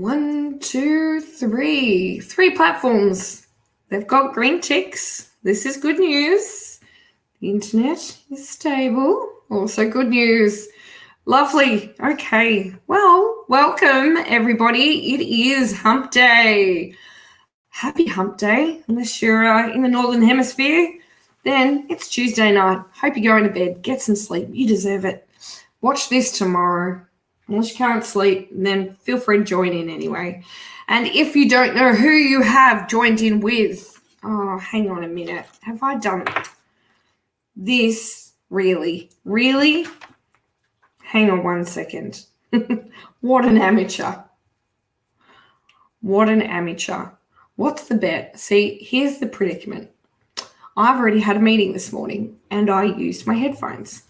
One, two, three. Three platforms. They've got green ticks. This is good news. The internet is stable. Also good news. Lovely. Okay. Well, welcome everybody. It is Hump Day. Happy Hump Day. Unless you're in the Northern Hemisphere, then it's Tuesday night. Hope you're going to bed. Get some sleep. You deserve it. Watch this tomorrow. Unless you can't sleep, then feel free to join in anyway. And if you don't know who you have joined in with, oh, hang on a minute. Have I done this? Really? Hang on one second. What an amateur. What an amateur. What's the bet? See, here's the predicament. I've already had a meeting this morning and I used my headphones.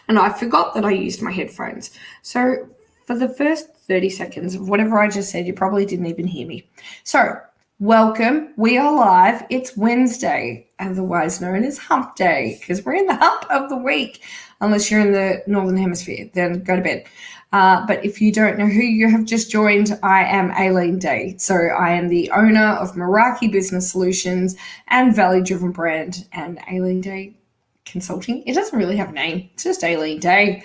And I forgot that I used my headphones. So for the first 30 seconds of whatever I just said, you probably didn't even hear me. So welcome. We are live. It's Wednesday, otherwise known as Hump Day, because we're in the hump of the week. Unless you're in the Northern Hemisphere, then go to bed. But if you don't know who you have just joined, I am Aileen Day. So I am the owner of Meraki Business Solutions and Value Driven Brand and Aileen Day Consulting. It doesn't really have a name. It's just Aileen Day.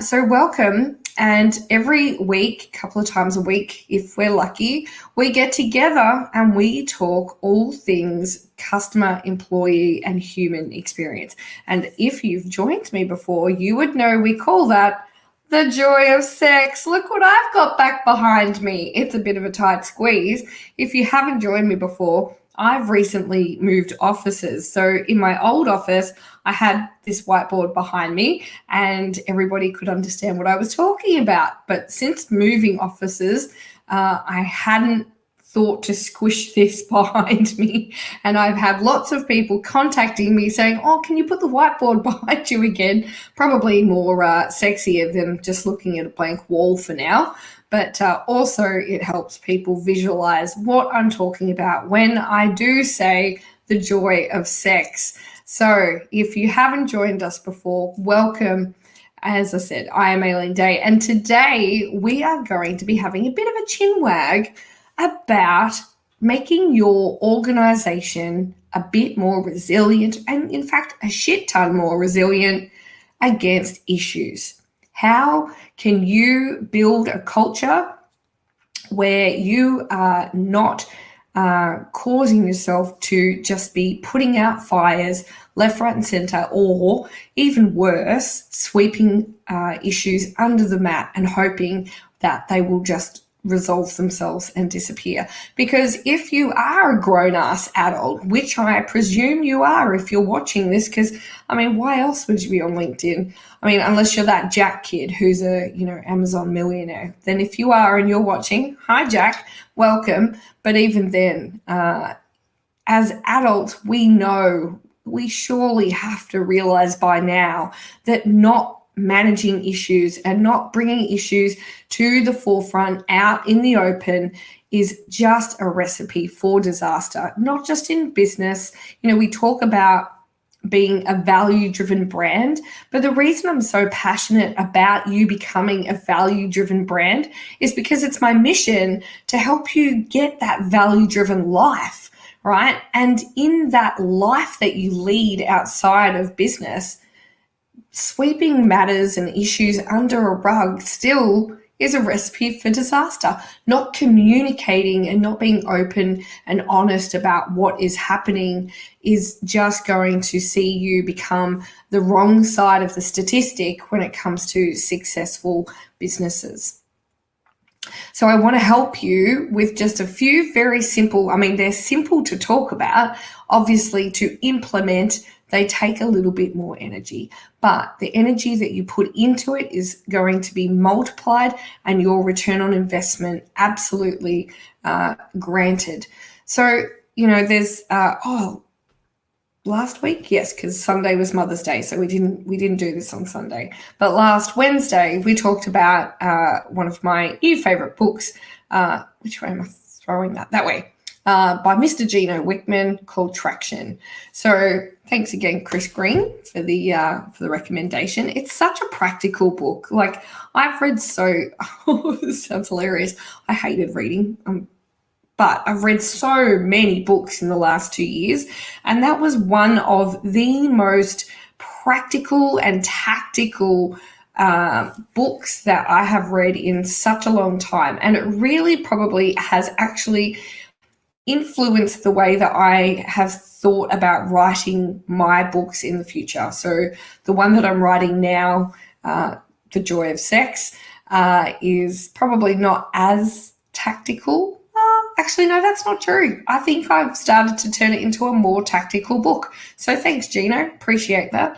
So welcome. And every week, a couple of times a week, if we're lucky, we get together and we talk all things customer, employee, and human experience. And if you've joined me before, you would know we call that the joy of sex. Look what I've got back behind me. It's a bit of a tight squeeze. If you haven't joined me before, I've recently moved offices. So in my old office, I had this whiteboard behind me and everybody could understand what I was talking about. But since moving offices, I hadn't thought to squish this behind me. And I've had lots of people contacting me saying, oh, can you put the whiteboard behind you again? Probably more sexier than just looking at a blank wall for now. But also it helps people visualize what I'm talking about when I do say the joy of sex. So if you haven't joined us before, welcome. As I said, I am Aileen Day, and today we are going to be having a bit of a chin wag about making your organization a bit more resilient, and in fact, a shit ton more resilient against issues. How can you build a culture where you are not causing yourself to just be putting out fires left, right, and center, or even worse, sweeping issues under the mat and hoping that they will just resolve themselves and disappear? Because if you are a grown-ass adult, which I presume you are if you're watching this, because I mean, why else would you be on LinkedIn? I mean, unless you're that Jack kid who's a, Amazon millionaire. Then if you are and you're watching, hi Jack, welcome. But even then, as adults, we surely have to realize by now that not managing issues and not bringing issues to the forefront out in the open is just a recipe for disaster, not just in business. We talk about being a value-driven brand, but the reason I'm so passionate about you becoming a value-driven brand is because it's my mission to help you get that value-driven life, right? And in that life that you lead outside of business, sweeping matters and issues under a rug still is a recipe for disaster. Not communicating and not being open and honest about what is happening is just going to see you become the wrong side of the statistic when it comes to successful businesses. So I want to help you with just a few very simple, they're simple to talk about, obviously to implement. They take a little bit more energy, but the energy that you put into it is going to be multiplied and your return on investment absolutely granted. So, there's, last week, yes, because Sunday was Mother's Day, so we didn't do this on Sunday. But last Wednesday, we talked about one of my new favorite books. Which way am I throwing that? That way. by Mr. Gino Wickman called Traction. So thanks again, Chris Green, for the recommendation. It's such a practical book. Like, I've read this sounds hilarious. I hated reading, but I've read so many books in the last 2 years, and that was one of the most practical and tactical books that I have read in such a long time. And it really probably has actually influenced the way that I have thought about writing my books in the future. So the one that I'm writing now, The Joy of Sex, is probably not as tactical. Actually, no, that's not true. I think I've started to turn it into a more tactical book. So thanks, Gino. Appreciate that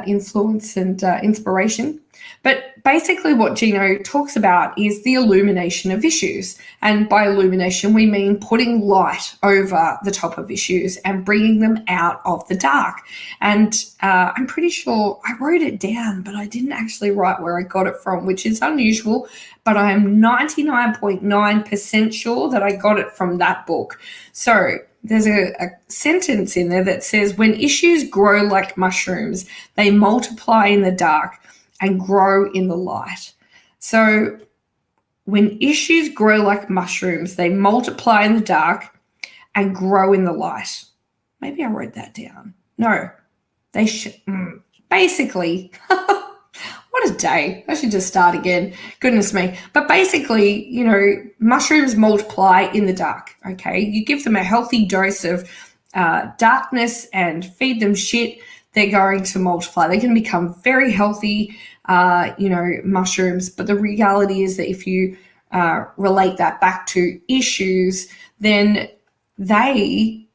influence and inspiration. But basically what Gino talks about is the illumination of issues. And by illumination, we mean putting light over the top of issues and bringing them out of the dark. And I'm pretty sure I wrote it down, but I didn't actually write where I got it from, which is unusual. But I'm 99.9% sure that I got it from that book. So there's a sentence in there that says, when issues grow like mushrooms, they multiply in the dark and grow in the light. So when issues grow like mushrooms, they multiply in the dark and grow in the light. Maybe I wrote that down. No, they should. Basically, what a day. I should just start again. Goodness me. But basically, mushrooms multiply in the dark, okay? You give them a healthy dose of darkness and feed them shit, they're going to multiply. They can become very healthy, mushrooms. But the reality is that if you relate that back to issues, then they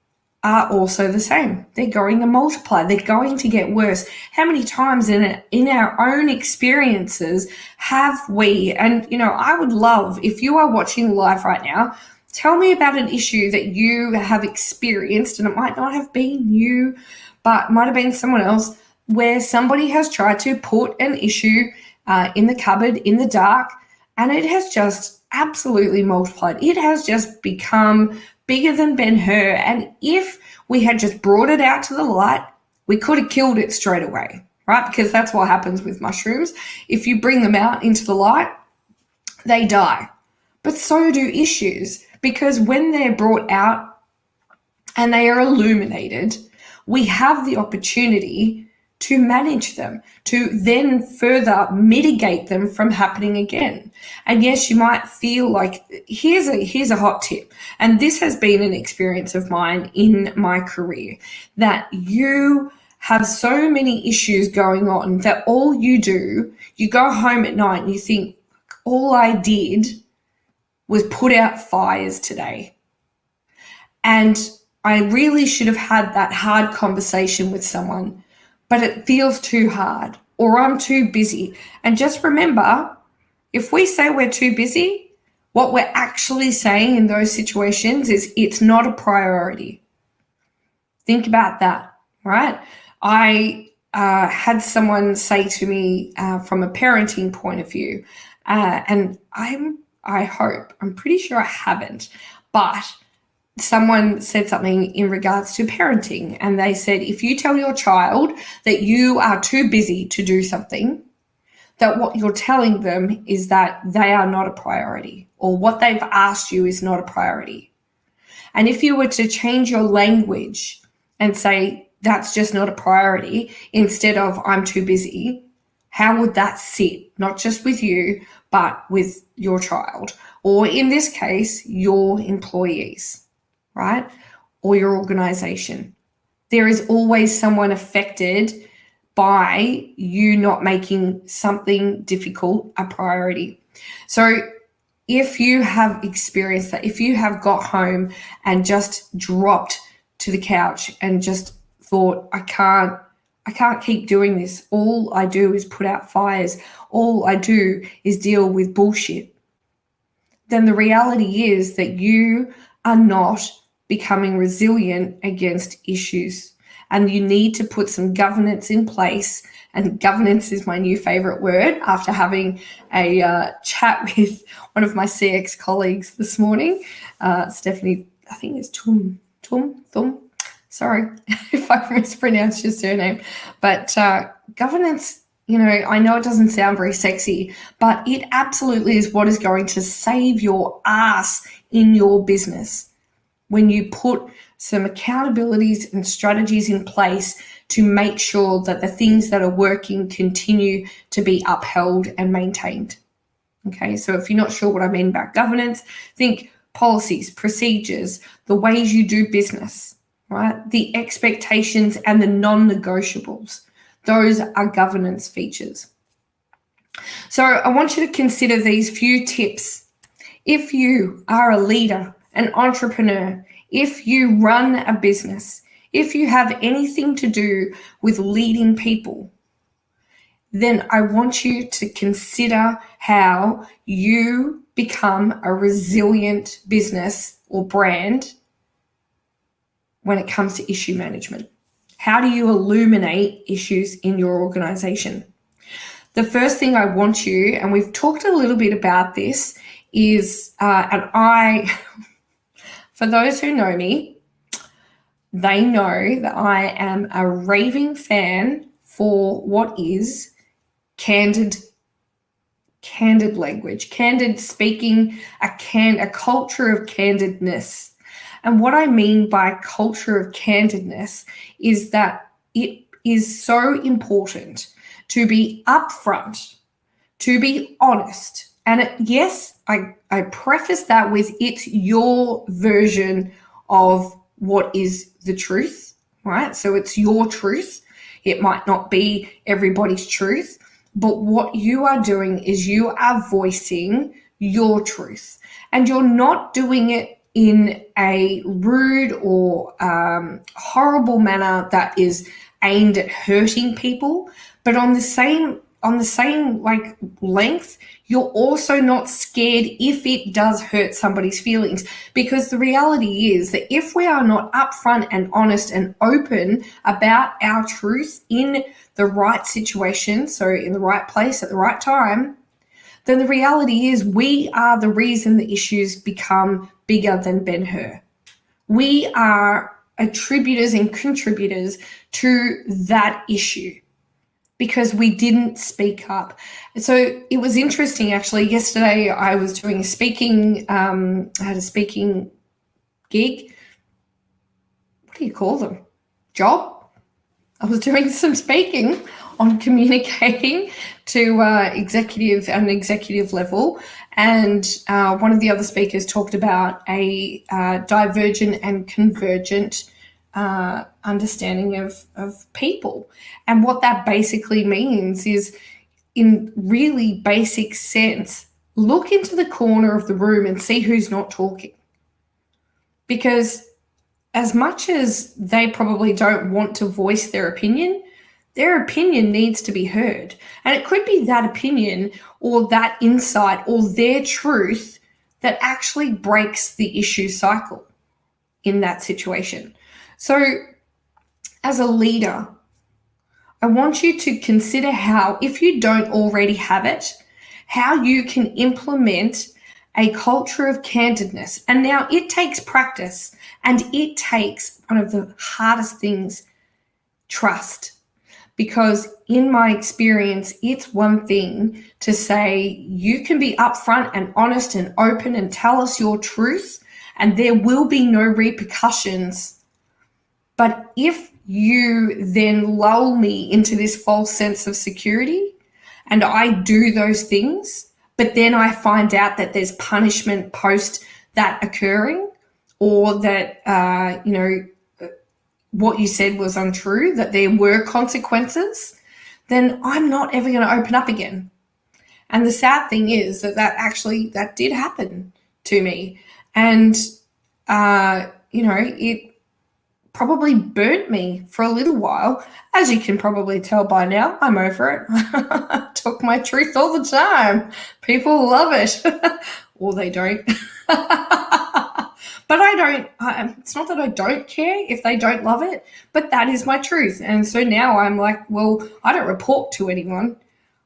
are also the same. They're going to multiply. They're going to get worse. How many times in our own experiences have we, and, I would love, if you are watching live right now, tell me about an issue that you have experienced, and it might not have been you, but might have been someone else, where somebody has tried to put an issue in the cupboard in the dark, and it has just absolutely multiplied. It has just become bigger than Ben-Hur. And if we had just brought it out to the light, we could have killed it straight away, right? Because that's what happens with mushrooms. If you bring them out into the light, they die. But so do issues, because when they're brought out and they are illuminated, we have the opportunity to manage them, to then further mitigate them from happening again. And yes, you might feel like, here's a hot tip, and this has been an experience of mine in my career, that you have so many issues going on that all you do, you go home at night and you think, all I did was put out fires today. And I really should have had that hard conversation with someone, but it feels too hard, or I'm too busy. And just remember, if we say we're too busy, what we're actually saying in those situations is it's not a priority. Think about that, right? I had someone say to me from a parenting point of view, and I'm pretty sure I haven't, but someone said something in regards to parenting, and they said, if you tell your child that you are too busy to do something, that what you're telling them is that they are not a priority, or what they've asked you is not a priority. And if you were to change your language and say, that's just not a priority, instead of I'm too busy, how would that sit? Not just with you, but with your child, or in this case, your employees, right? Or your organization. There is always someone affected by you not making something difficult a priority. So if you have experienced that, if you have got home and just dropped to the couch and just thought, I can't keep doing this. All I do is put out fires. All I do is deal with bullshit. Then the reality is that you are not becoming resilient against issues, and you need to put some governance in place. And governance is my new favorite word after having a chat with one of my CX colleagues this morning. Stephanie I think it's Thum. Sorry if I mispronounced your surname. But governance, I know it doesn't sound very sexy, but it absolutely is what is going to save your ass in your business when you put some accountabilities and strategies in place to make sure that the things that are working continue to be upheld and maintained. Okay, so if you're not sure what I mean about governance, think policies, procedures, the ways you do business, right? The expectations and the non-negotiables. Those are governance features. So I want you to consider these few tips. If you are a leader, an entrepreneur, if you run a business, if you have anything to do with leading people, then I want you to consider how you become a resilient business or brand when it comes to issue management. How do you illuminate issues in your organization? The first thing I want you, and we've talked a little bit about this, is, for those who know me, they know that I am a raving fan for what is candid language, candid speaking, a culture of candidness. And what I mean by culture of candidness is that it is so important to be upfront, to be honest. And yes, I preface that with it's your version of what is the truth, right? So it's your truth. It might not be everybody's truth, but what you are doing is you are voicing your truth, and you're not doing it in a rude or horrible manner that is aimed at hurting people, but on the same like length, you're also not scared if it does hurt somebody's feelings, because the reality is that if we are not upfront and honest and open about our truth in the right situation, so in the right place at the right time, then the reality is we are the reason the issues become bigger than Ben-Hur. We are attributors and contributors to that issue because we didn't speak up. So it was interesting, actually. Yesterday I was doing a speaking, I had a speaking gig. What do you call them? Job? I was doing some speaking on communicating to executive level, and one of the other speakers talked about a divergent and convergent understanding of people. And what that basically means is, in really basic sense, look into the corner of the room and see who's not talking. Because as much as they probably don't want to voice their opinion needs to be heard. And it could be that opinion or that insight or their truth that actually breaks the issue cycle in that situation. So as a leader, I want you to consider how, if you don't already have it, how you can implement a culture of candidness. And now it takes practice, and it takes one of the hardest things, trust. Because in my experience, it's one thing to say you can be upfront and honest and open and tell us your truth, and there will be no repercussions. But if you then lull me into this false sense of security and I do those things, but then I find out that there's punishment post that occurring, or that, what you said was untrue, that there were consequences, then I'm not ever going to open up again. And the sad thing is that did happen to me. And, it probably burnt me for a little while. As you can probably tell by now, I'm over it. I talk my truth all the time. People love it. Or they don't. But I don't, it's not that I don't care if they don't love it, but that is my truth. And so now I'm like, well, I don't report to anyone.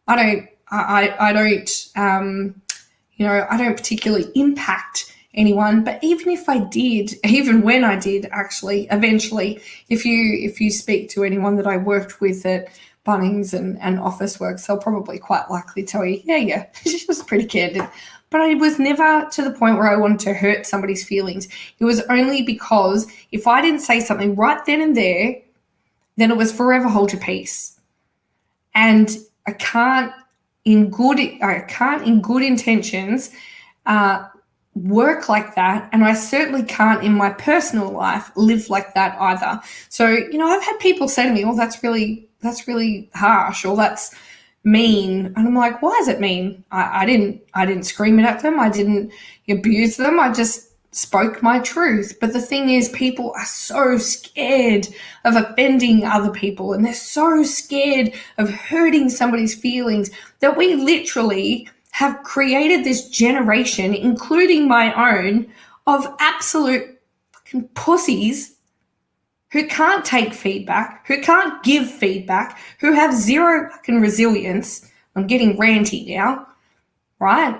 I don't particularly impact anyone, but even if I did, even when I did, actually, eventually, if you speak to anyone that I worked with at Bunnings and Office Works, they'll probably quite likely tell you, yeah, she was pretty candid. But I was never to the point where I wanted to hurt somebody's feelings. It was only because if I didn't say something right then and there, then it was forever hold your peace. And I can't in good intentions work like that, and I certainly can't in my personal life live like that either. So, I've had people say to me, "Oh, that's really harsh," or "That's mean," and I'm like, "Why is it mean? I didn't scream it at them. I didn't abuse them. I just spoke my truth." But the thing is, people are so scared of offending other people, and they're so scared of hurting somebody's feelings that we literally have created this generation, including my own, of absolute fucking pussies who can't take feedback, who can't give feedback, who have zero fucking resilience. I'm getting ranty now, right?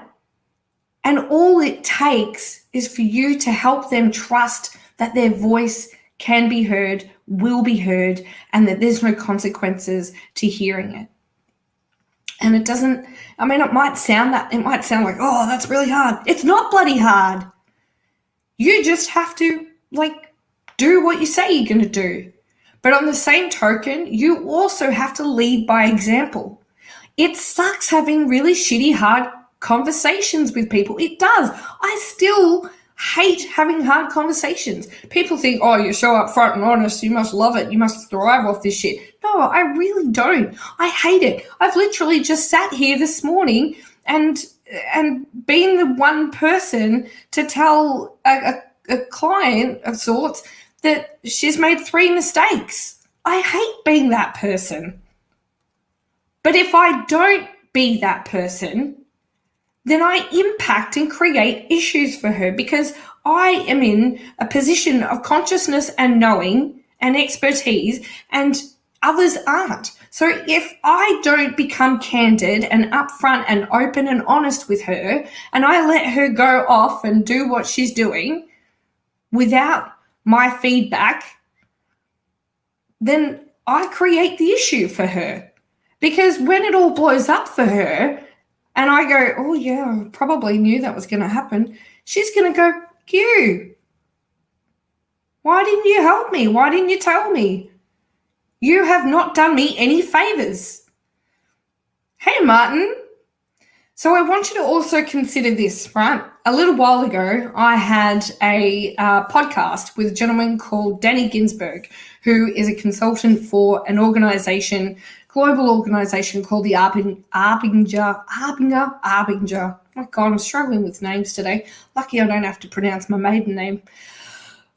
And all it takes is for you to help them trust that their voice can be heard, will be heard, and that there's no consequences to hearing it. And it doesn't, it might sound like, oh, that's really hard. It's not bloody hard. You just have to, do what you say you're going to do. But on the same token, you also have to lead by example. It sucks having really shitty, hard conversations with people. It does. I still hate having hard conversations. People think, oh, you're so upfront and honest, you must love it, you must thrive off this shit. No, I really don't. I hate it. I've literally just sat here this morning and been the one person to tell a client of sorts that she's made 3 mistakes. I hate being that person. But if I don't be that person, then I impact and create issues for her, because I am in a position of consciousness and knowing and expertise, and others aren't. So if I don't become candid and upfront and open and honest with her, and I let her go off and do what she's doing without my feedback, then I create the issue for her. Because when it all blows up for her, and I go, oh, yeah, I probably knew that was going to happen, she's going to go, you. Why didn't you help me? Why didn't you tell me? You have not done me any favors. Hey, Martin. So I want you to also consider this, right? A little while ago, I had a podcast with a gentleman called Danny Ginsberg, who is a consultant for an global organization called the Arbinger. Oh my God, I'm struggling with names today. Lucky I don't have to pronounce my maiden name.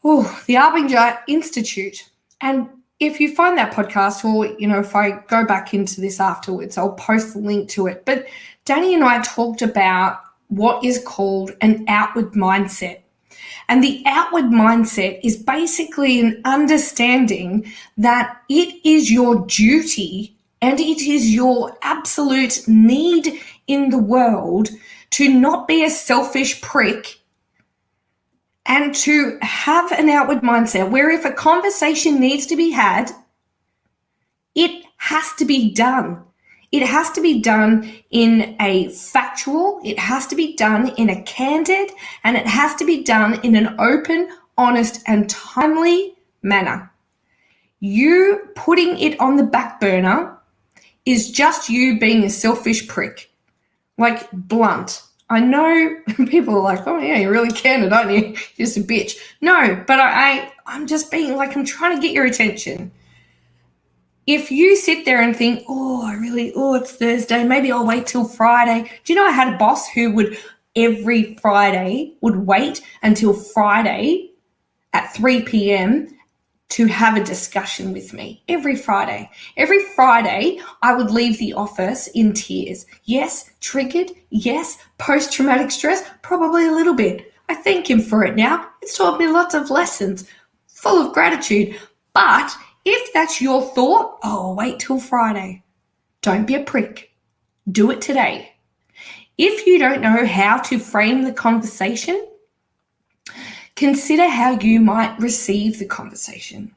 Oh, the Arbinger Institute. And if you find that podcast, or, if I go back into this afterwards, I'll post the link to it. But Danny and I talked about what is called an outward mindset. And the outward mindset is basically an understanding that it is your duty and it is your absolute need in the world to not be a selfish prick, and to have an outward mindset where if a conversation needs to be had, it has to be done. It has to be done in a factual, it has to be done in a candid, and it has to be done in an open, honest, and timely manner. You putting it on the back burner is just you being a selfish prick. Blunt. I know people are like, oh yeah, you're really candid, aren't you? You're just a bitch. No, but I'm just being I'm trying to get your attention. If you sit there and think, it's Thursday, maybe I'll wait till Friday. Do you know I had a boss who would every Friday would wait until Friday at 3 p.m. to have a discussion with me? Every Friday. Every Friday, I would leave the office in tears. Yes, triggered. Yes, post-traumatic stress, probably a little bit. I thank him for it now. It's taught me lots of lessons, full of gratitude. But if that's your thought, oh, wait till Friday. Don't be a prick. Do it today. If you don't know how to frame the conversation, Consider how you might receive the conversation.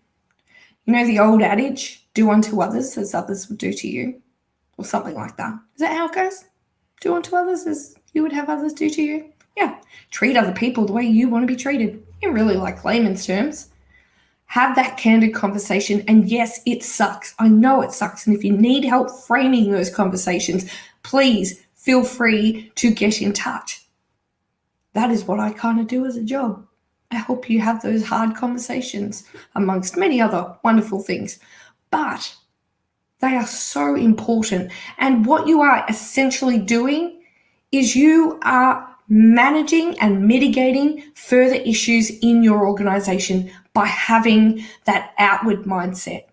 You know the old adage, do unto others as others would do to you, or something like that. Is that how it goes? Do unto others as you would have others do to you? Yeah. Treat other people the way you want to be treated. In really like layman's terms. Have that candid conversation. And yes, it sucks. I know it sucks. And if you need help framing those conversations, please feel free to get in touch. That is what I kind of do as a job. I help you have those hard conversations amongst many other wonderful things. But they are so important. And what you are essentially doing is you are managing and mitigating further issues in your organization by having that outward mindset,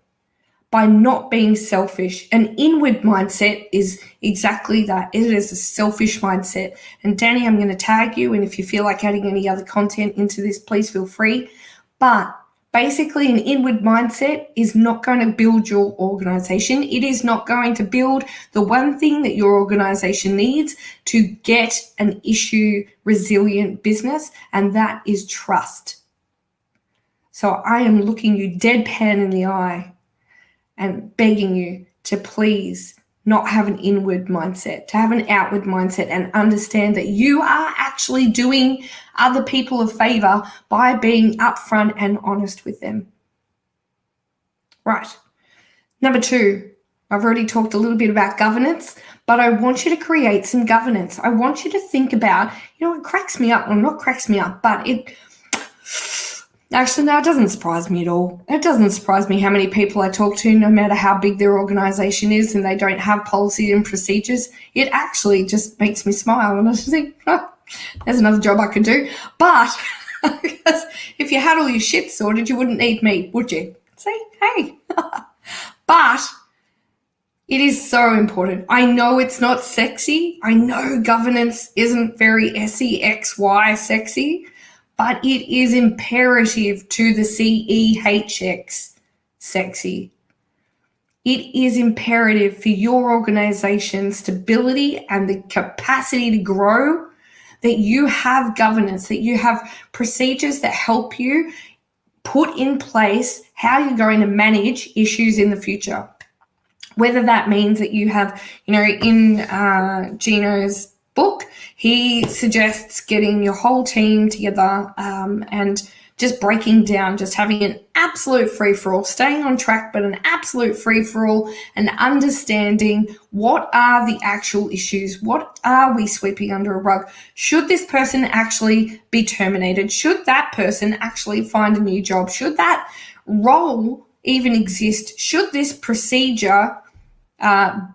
by not being selfish. An inward mindset is exactly that. It is a selfish mindset. And Danny, I'm going to tag you. And if you feel like adding any other content into this, please feel free. But basically, an inward mindset is not going to build your organization. It is not going to build the one thing that your organization needs to get an issue resilient business, and that is trust. So I am looking you deadpan in the eye and begging you to please not have an inward mindset, to have an outward mindset, and understand that you are actually doing other people a favor by being upfront and honest with them. Right. Number 2, I've already talked a little bit about governance, but I want you to create some governance. I want you to think about, it cracks me up. Well, not cracks me up, but actually, no, it doesn't surprise me at all. It doesn't surprise me how many people I talk to, no matter how big their organization is, and they don't have policy and procedures. It actually just makes me smile. And I just think, there's another job I could do. But if you had all your shit sorted, you wouldn't need me, would you? See, hey. But it is so important. I know it's not sexy. I know governance isn't very SEXY sexy. But it is imperative to the CEHX sexy. It is imperative for your organization's stability and the capacity to grow that you have governance, that you have procedures that help you put in place how you're going to manage issues in the future. Whether that means that you have, in Gino's book, he suggests getting your whole team together and just breaking down, just having an absolute free-for-all, staying on track, but an absolute free-for-all, and understanding what are the actual issues, what are we sweeping under a rug. Should this person actually be terminated? Should that person actually find a new job? Should that role even exist? Should this procedure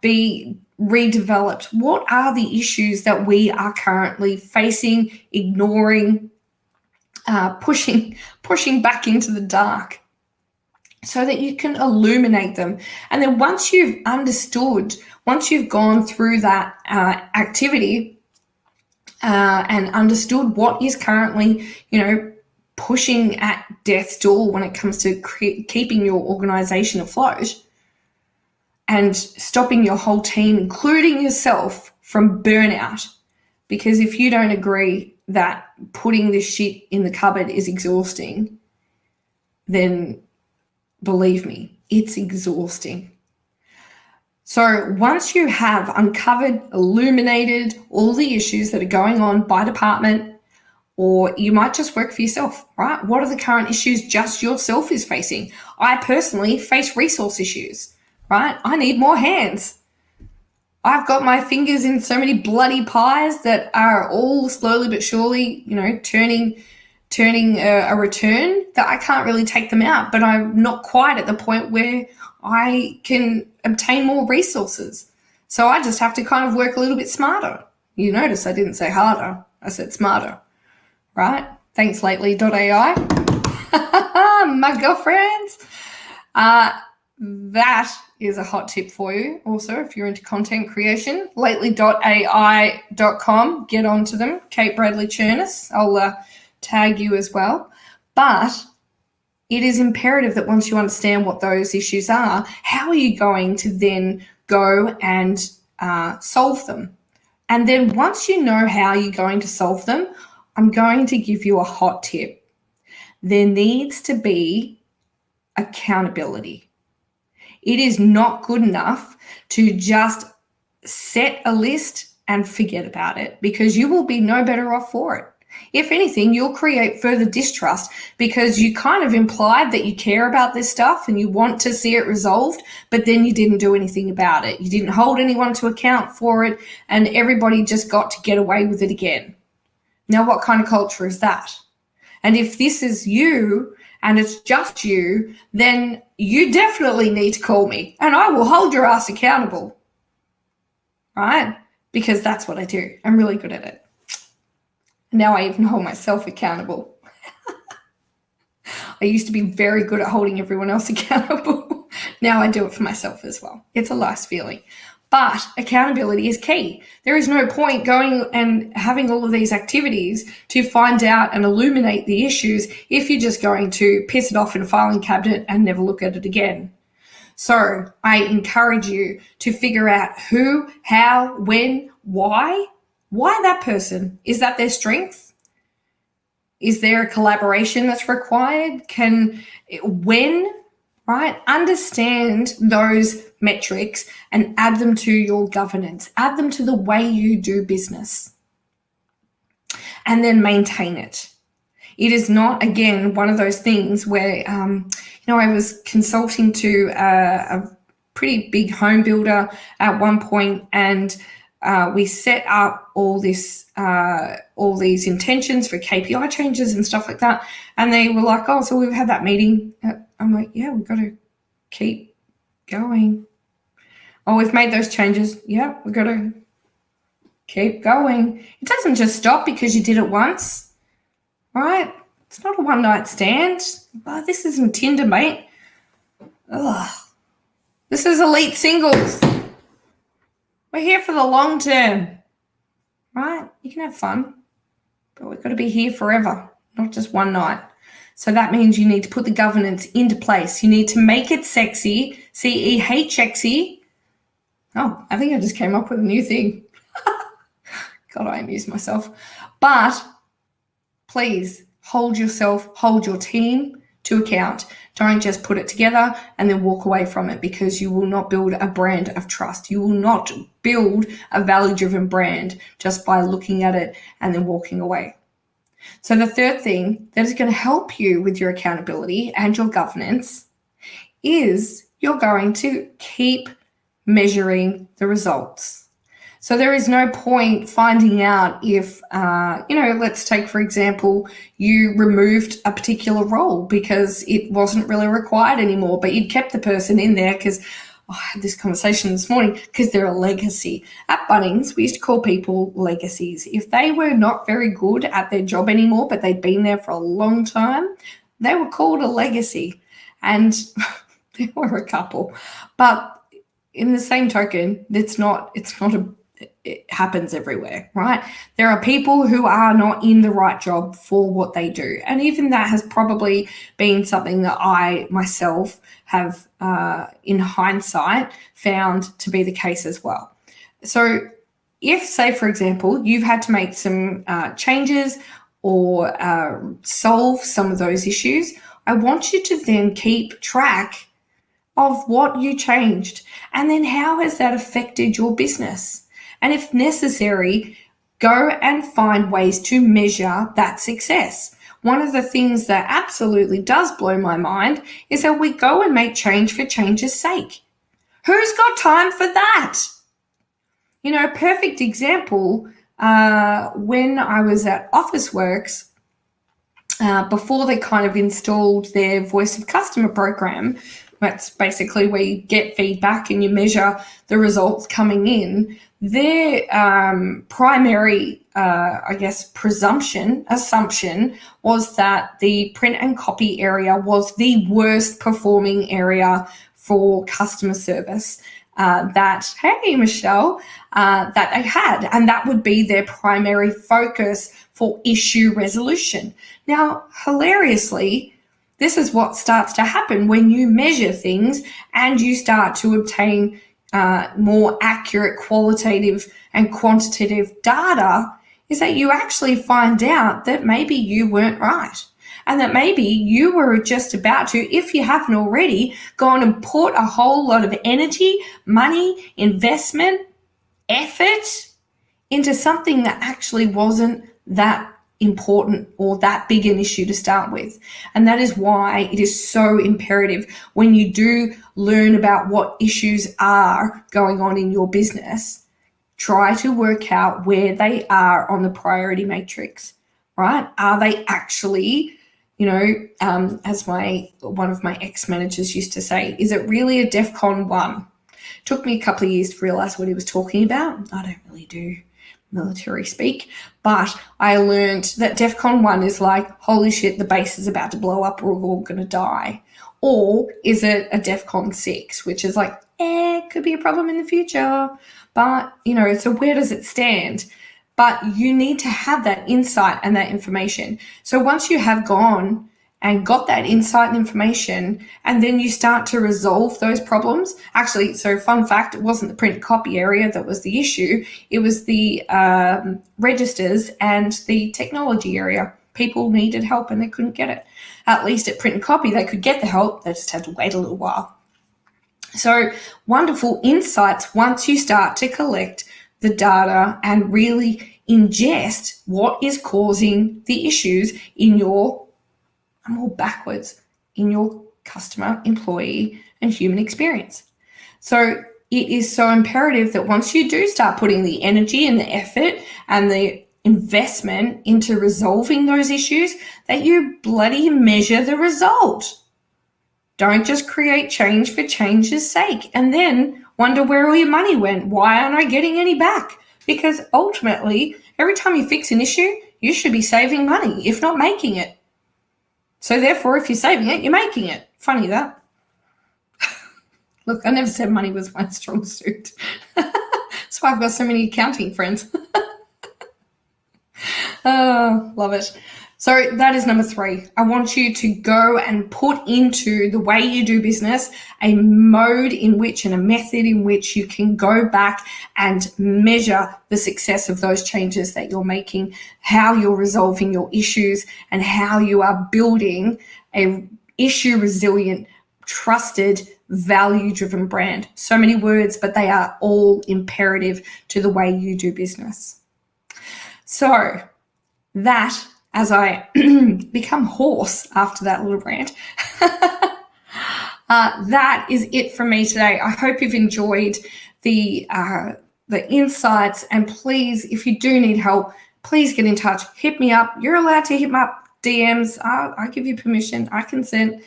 be redeveloped? What are the issues that we are currently facing, ignoring, pushing back into the dark, so that you can illuminate them? And then once you've understood, once you've gone through that activity and understood what is currently, pushing at death's door when it comes to keeping your organization afloat, and stopping your whole team, including yourself, from burnout. Because if you don't agree that putting this shit in the cupboard is exhausting, then believe me, it's exhausting. So once you have uncovered, illuminated all the issues that are going on by department, or you might just work for yourself, right? What are the current issues just yourself is facing? I personally face resource issues. Right? I need more hands. I've got my fingers in so many bloody pies that are all slowly but surely, turning a return that I can't really take them out, but I'm not quite at the point where I can obtain more resources. So I just have to kind of work a little bit smarter. You notice I didn't say harder. I said smarter, right? Thanks, lately.ai. My girlfriends. That is a hot tip for you. Also, if you're into content creation, lately.ai.com, get onto them. Kate Bradley Churnis, I'll tag you as well. But it is imperative that once you understand what those issues are, how are you going to then go and solve them? And then once you know how you're going to solve them, I'm going to give you a hot tip. there needs to be accountability. It is not good enough to just set a list and forget about it, because you will be no better off for it. If anything, you'll create further distrust because you kind of implied that you care about this stuff and you want to see it resolved, but then you didn't do anything about it. You didn't hold anyone to account for it, and everybody just got to get away with it again. Now, what kind of culture is that? And if this is you and it's just you, then you definitely need to call me and I will hold your ass accountable, right? Because that's what I do. I'm really good at it. Now I even hold myself accountable. I used to be very good at holding everyone else accountable. Now I do it for myself as well. It's a nice feeling. But accountability is key. There is no point going and having all of these activities to find out and illuminate the issues if you're just going to piss it off in a filing cabinet and never look at it again. So I encourage you to figure out who, how, when, why. Why that person? Is that their strength? Is there a collaboration that's required? When, right? Understand those metrics and add them to your governance. Add them to the way you do business. And then maintain it. It is not, again, one of those things where, I was consulting to a pretty big home builder at one point, and we set up all these intentions for KPI changes and stuff like that. And they were like, oh, so we've had that meeting. I'm like, yeah, we've got to keep going. Oh, we've made those changes. Yeah, we've got to keep going. It doesn't just stop because you did it once, right? It's not a one-night stand. Oh, this isn't Tinder, mate. Ugh. This is elite singles. We're here for the long term, right? You can have fun, but we've got to be here forever, not just one night. So that means you need to put the governance into place. You need to make it sexy, C-E-H-X-Y. Oh, I think I just came up with a new thing. God, I amuse myself. But please hold yourself, hold your team to account. Don't just put it together and then walk away from it, because you will not build a brand of trust. You will not build a value-driven brand just by looking at it and then walking away. So the third thing that is going to help you with your accountability and your governance is you're going to keep measuring the results. So there is no point finding out if, let's take, for example, you removed a particular role because it wasn't really required anymore, but you'd kept the person in there because, I had this conversation this morning, because they're a legacy. At Bunnings, we used to call people legacies. If they were not very good at their job anymore, but they'd been there for a long time, they were called a legacy. And there were a couple. But in the same token, it happens everywhere, right? There are people who are not in the right job for what they do. And even that has probably been something that I myself have, in hindsight, found to be the case as well. So if, say, for example, you've had to make some changes or solve some of those issues, I want you to then keep track of what you changed and then how has that affected your business. And if necessary, go and find ways to measure that success. One of the things that absolutely does blow my mind is that we go and make change for change's sake. Who's got time for that? A perfect example, when I was at Officeworks, before they kind of installed their voice of customer program, that's basically where you get feedback and you measure the results coming in. Their primary, assumption was that the print and copy area was the worst performing area for customer service that they had. And that would be their primary focus for issue resolution. Now, hilariously, this is what starts to happen when you measure things and you start to obtain more accurate qualitative and quantitative data, is that you actually find out that maybe you weren't right. and that maybe you were just about to, if you haven't already, gone and put a whole lot of energy, money, investment, effort into something that actually wasn't that important or that big an issue to start with. And that is why it is so imperative when you do learn about what issues are going on in your business, try to work out where they are on the priority matrix, right? Are they actually, as one of my ex-managers used to say, is it really a DEFCON 1? Took me a couple of years to realize what he was talking about. I don't really do military speak, but I learned that DEFCON 1 is like, holy shit, the base is about to blow up, we're all going to die. Or is it a DEFCON 6, which is like, could be a problem in the future, but, so where does it stand? But you need to have that insight and that information. So once you have gone and got that insight and information, and then you start to resolve those problems. Actually, so fun fact, it wasn't the print copy area that was the issue. It was the registers and the technology area. People needed help and they couldn't get it. At least at print and copy, they could get the help. They just had to wait a little while. So wonderful insights once you start to collect the data and really ingest what is causing the issues in your customer, employee, and human experience. So it is so imperative that once you do start putting the energy and the effort and the investment into resolving those issues, that you bloody measure the result. Don't just create change for change's sake and then wonder where all your money went. Why aren't I getting any back? Because ultimately, every time you fix an issue, you should be saving money, if not making it. So therefore, if you're saving it, you're making it. Funny that. Look, I never said money was my strong suit. That's why I've got so many accounting friends. Oh, love it. So that is number 3. I want you to go and put into the way you do business a mode in which and a method in which you can go back and measure the success of those changes that you're making, how you're resolving your issues, and how you are building a issue resilient, trusted, value-driven brand. So many words, but they are all imperative to the way you do business. So that, as I become hoarse after that little rant, that is it from me today. I hope you've enjoyed the insights, and please, if you do need help, please get in touch. Hit me up. You're allowed to hit me up, DMs. I give you permission. I consent,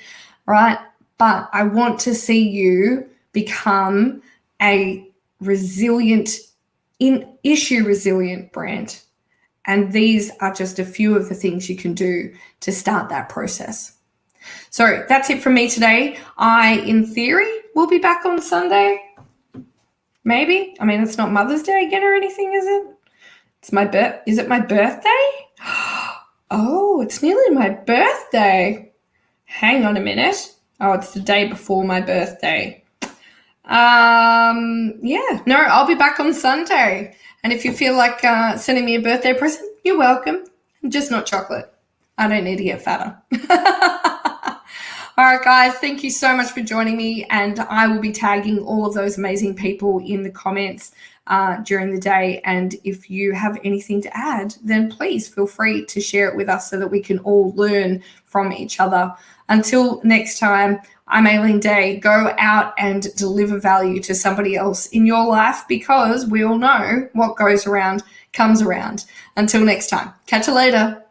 right? But I want to see you become a resilient, issue resilient brand. And these are just a few of the things you can do to start that process. So that's it from me today. I, in theory, will be back on Sunday. Maybe. I mean, it's not Mother's Day again or anything, is it? Is it my birthday? Oh, it's nearly my birthday. Hang on a minute. Oh, it's the day before my birthday. Yeah. No, I'll be back on Sunday. And if you feel like sending me a birthday present, you're welcome. Just not chocolate. I don't need to get fatter. All right, guys, thank you so much for joining me. And I will be tagging all of those amazing people in the comments during the day. And if you have anything to add, then please feel free to share it with us so that we can all learn from each other. Until next time, I'm Aileen Day. Go out and deliver value to somebody else in your life, because we all know what goes around comes around. Until next time, catch you later.